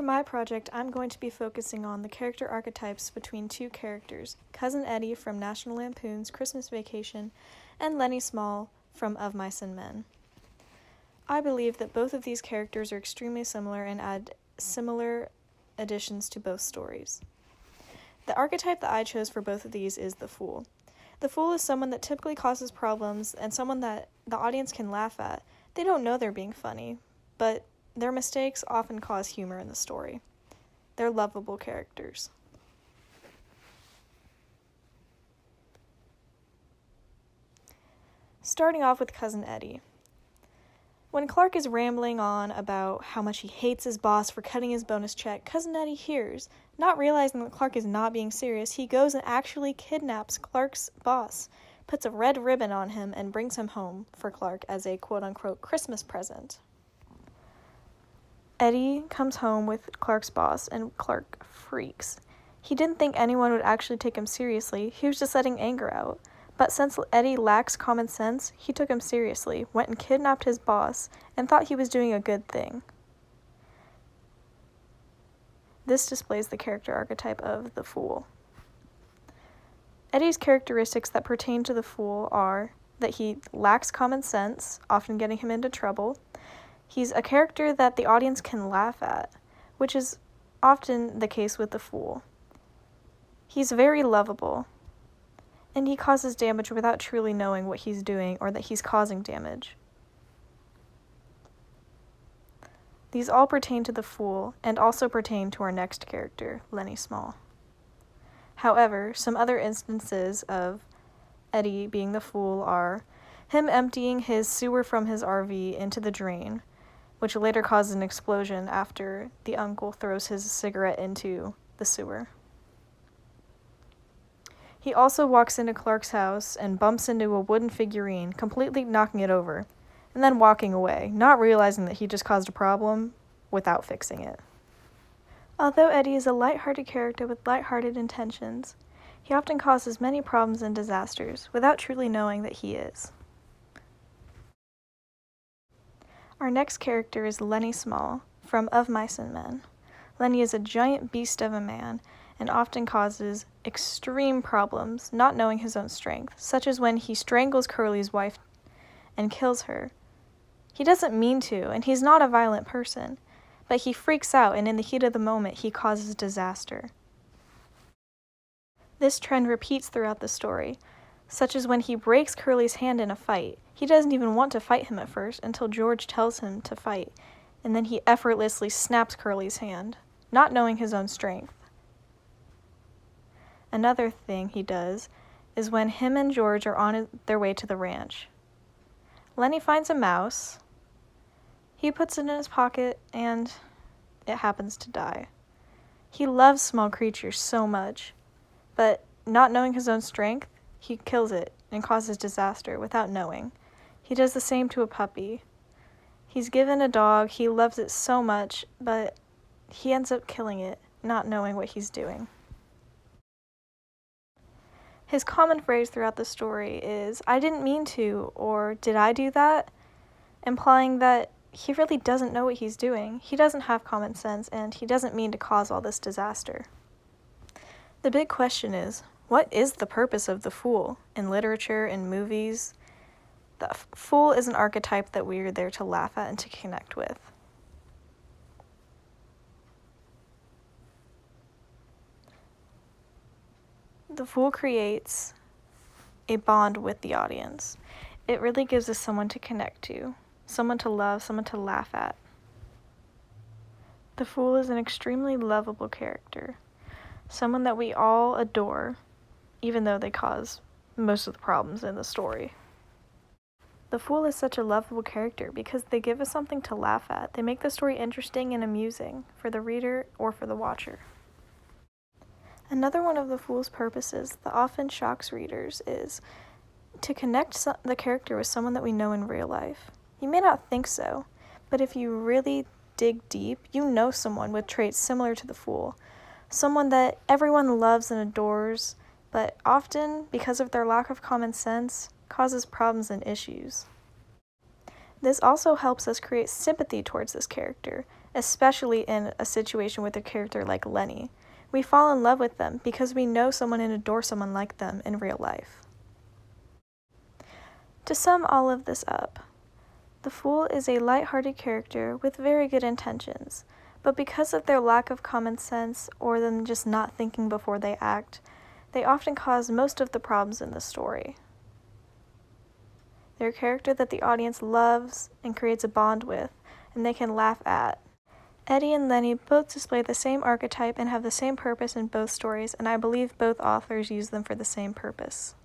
For my project, I'm going to be focusing on the character archetypes between two characters, Cousin Eddie from National Lampoon's Christmas Vacation and Lenny Small from Of Mice and Men. I believe that both of these characters are extremely similar and add similar additions to both stories. The archetype that I chose for both of these is the Fool. The Fool is someone that typically causes problems and someone that the audience can laugh at. They don't know they're being funny, but their mistakes often cause humor in the story. They're lovable characters. Starting off with Cousin Eddie. When Clark is rambling on about how much he hates his boss for cutting his bonus check, Cousin Eddie hears. Not realizing that Clark is not being serious, he goes and actually kidnaps Clark's boss, puts a red ribbon on him, and brings him home for Clark as a quote-unquote Christmas present. Eddie comes home with Clark's boss, and Clark freaks. He didn't think anyone would actually take him seriously. He was just letting anger out. But since Eddie lacks common sense, he took him seriously, went and kidnapped his boss, and thought he was doing a good thing. This displays the character archetype of the Fool. Eddie's characteristics that pertain to the Fool are that he lacks common sense, often getting him into trouble. He's a character that the audience can laugh at, which is often the case with the Fool. He's very lovable, and he causes damage without truly knowing what he's doing or that he's causing damage. These all pertain to the Fool and also pertain to our next character, Lenny Small. However, some other instances of Eddie being the Fool are him emptying his sewer from his RV into the drain, which later causes an explosion after the uncle throws his cigarette into the sewer. He also walks into Clark's house and bumps into a wooden figurine, completely knocking it over, and then walking away, not realizing that he just caused a problem without fixing it. Although Eddie is a light-hearted character with light-hearted intentions, he often causes many problems and disasters without truly knowing that he is. Our next character is Lenny Small from Of Mice and Men. Lenny is a giant beast of a man and often causes extreme problems, not knowing his own strength, such as when he strangles Curly's wife and kills her. He doesn't mean to, and he's not a violent person, but he freaks out, and in the heat of the moment, he causes disaster. This trend repeats throughout the story, such as when he breaks Curly's hand in a fight. He doesn't even want to fight him at first until George tells him to fight, and then he effortlessly snaps Curly's hand, not knowing his own strength. Another thing he does is when him and George are on their way to the ranch. Lenny finds a mouse, he puts it in his pocket, and it happens to die. He loves small creatures so much, but not knowing his own strength, he kills it and causes disaster without knowing. He does the same to a puppy. He's given a dog, he loves it so much, but he ends up killing it, not knowing what he's doing. His common phrase throughout the story is, "I didn't mean to," or "Did I do that?" implying that he really doesn't know what he's doing. He doesn't have common sense, and he doesn't mean to cause all this disaster. The big question is, what is the purpose of the Fool? In literature, in movies, the Fool is an archetype that we are there to laugh at and to connect with. The Fool creates a bond with the audience. It really gives us someone to connect to, someone to love, someone to laugh at. The Fool is an extremely lovable character, someone that we all adore, even though they cause most of the problems in the story. The Fool is such a lovable character because they give us something to laugh at. They make the story interesting and amusing for the reader or for the watcher. Another one of the Fool's purposes that often shocks readers is to connect the character with someone that we know in real life. You may not think so, but if you really dig deep, you know someone with traits similar to the Fool. Someone that everyone loves and adores, but often, because of their lack of common sense, causes problems and issues. This also helps us create sympathy towards this character, especially in a situation with a character like Lenny. We fall in love with them because we know someone and adore someone like them in real life. To sum all of this up, the Fool is a light-hearted character with very good intentions, but because of their lack of common sense or them just not thinking before they act, they often cause most of the problems in the story. They're a character that the audience loves and creates a bond with, and they can laugh at. Eddie and Lenny both display the same archetype and have the same purpose in both stories, and I believe both authors use them for the same purpose.